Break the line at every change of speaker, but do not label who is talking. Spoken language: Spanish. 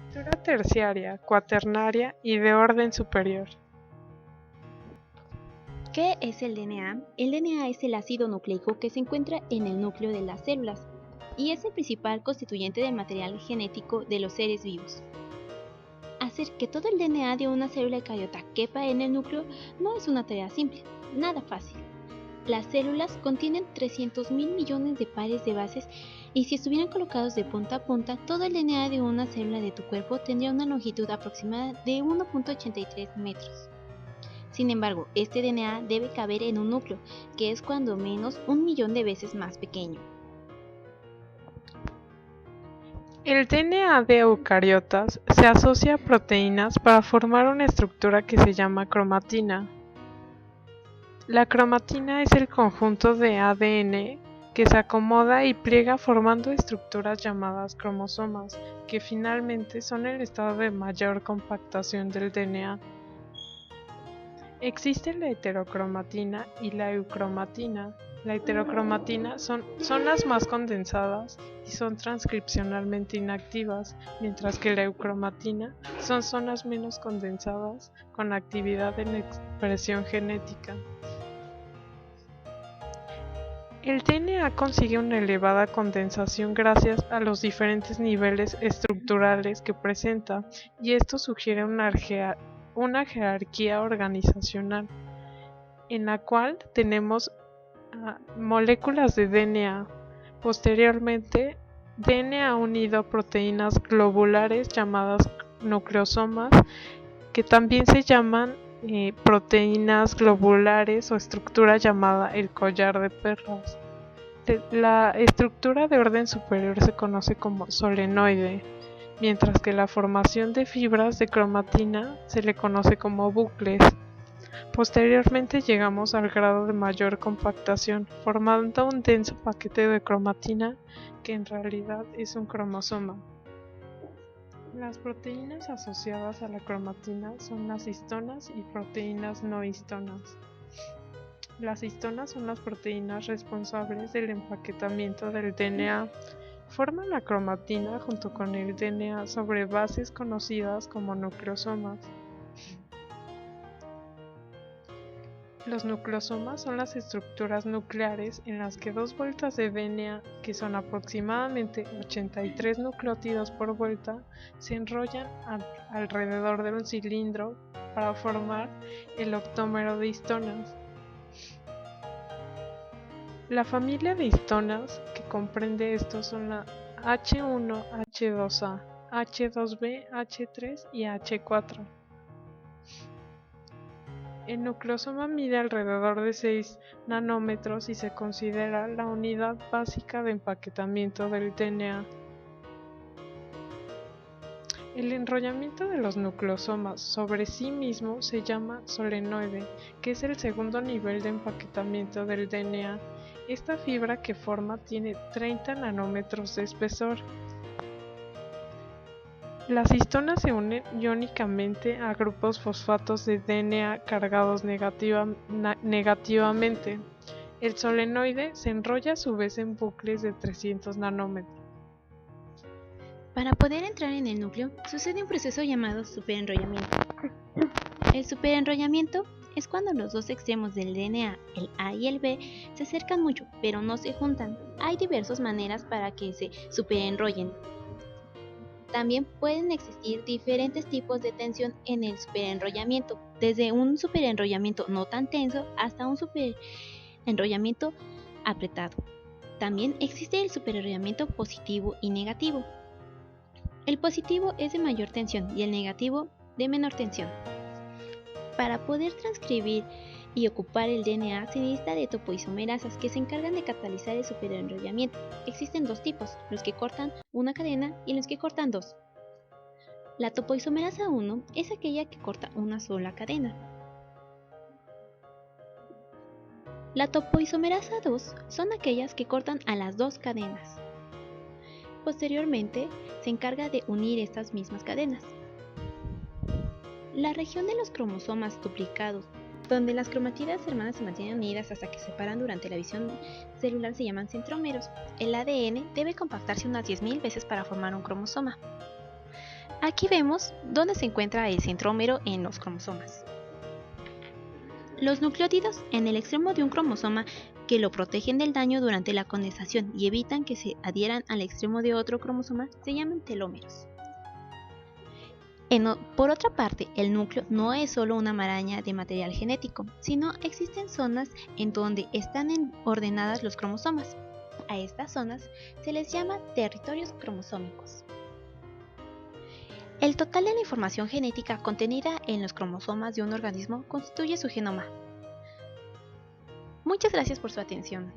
Estructura terciaria, cuaternaria y de orden superior.
¿Qué es el DNA? El DNA es el ácido nucleico que se encuentra en el núcleo de las células y es el principal constituyente del material genético de los seres vivos. Hacer que todo el DNA de una célula eucariota quepa en el núcleo no es una tarea simple, nada fácil. Las células contienen 300.000 millones de pares de bases y si estuvieran colocados de punta a punta, todo el DNA de una célula de tu cuerpo tendría una longitud aproximada de 1.83 metros. Sin embargo, este DNA debe caber en un núcleo, que es cuando menos 1.000.000 de veces más pequeño.
El DNA de eucariotas se asocia a proteínas para formar una estructura que se llama cromatina. La cromatina es el conjunto de ADN que se acomoda y pliega formando estructuras llamadas cromosomas, que finalmente son el estado de mayor compactación del DNA. Existe la heterocromatina y la eucromatina. La heterocromatina son zonas más condensadas y son transcripcionalmente inactivas, mientras que la eucromatina son zonas menos condensadas con actividad en expresión genética. El DNA consigue una elevada condensación gracias a los diferentes niveles estructurales que presenta, y esto sugiere una jerarquía organizacional, en la cual tenemos moléculas de DNA. Posteriormente, DNA unido a proteínas globulares llamadas nucleosomas, que también se llaman proteínas globulares o estructura llamada el collar de perlas. La estructura de orden superior se conoce como solenoide, mientras que la formación de fibras de cromatina se le conoce como bucles. Posteriormente llegamos al grado de mayor compactación, formando un denso paquete de cromatina que en realidad es un cromosoma. Las proteínas asociadas a la cromatina son las histonas y proteínas no histonas. Las histonas son las proteínas responsables del empaquetamiento del DNA. Forman la cromatina junto con el DNA sobre bases conocidas como nucleosomas. Los nucleosomas son las estructuras nucleares en las que dos vueltas de DNA, que son aproximadamente 83 nucleótidos por vuelta, se enrollan alrededor de un cilindro para formar el octómero de histonas. La familia de histonas que comprende estos son la H1, H2A, H2B, H3 y H4. El nucleosoma mide alrededor de 6 nanómetros y se considera la unidad básica de empaquetamiento del DNA. El enrollamiento de los nucleosomas sobre sí mismo se llama solenoide, que es el segundo nivel de empaquetamiento del DNA. Esta fibra que forma tiene 30 nanómetros de espesor. Las histonas se unen iónicamente a grupos fosfatos de DNA cargados negativamente. El solenoide se enrolla a su vez en bucles de 300 nanómetros.
Para poder entrar en el núcleo, sucede un proceso llamado superenrollamiento. El superenrollamiento es cuando los dos extremos del DNA, el A y el B, se acercan mucho, pero no se juntan. Hay diversas maneras para que se superenrollen. También pueden existir diferentes tipos de tensión en el superenrollamiento, desde un superenrollamiento no tan tenso hasta un superenrollamiento apretado. También existe el superenrollamiento positivo y negativo. El positivo es de mayor tensión y el negativo de menor tensión. Para poder transcribir y ocupar el DNA se necesita de topoisomerasas que se encargan de catalizar el superenrollamiento. Existen dos tipos, los que cortan una cadena y los que cortan dos. La topoisomerasa 1 es aquella que corta una sola cadena. La topoisomerasa 2 son aquellas que cortan a las dos cadenas. Posteriormente, se encarga de unir estas mismas cadenas. La región de los cromosomas duplicados, donde las cromatidas hermanas se mantienen unidas hasta que se separan durante la división celular, se llaman centrómeros. El ADN debe compactarse unas 10.000 veces para formar un cromosoma. Aquí vemos dónde se encuentra el centrómero en los cromosomas. Los nucleótidos en el extremo de un cromosoma que lo protegen del daño durante la condensación y evitan que se adhieran al extremo de otro cromosoma se llaman telómeros. Por otra parte, el núcleo no es solo una maraña de material genético, sino existen zonas en donde están ordenadas los cromosomas. A estas zonas se les llama territorios cromosómicos. El total de la información genética contenida en los cromosomas de un organismo constituye su genoma. Muchas gracias por su atención.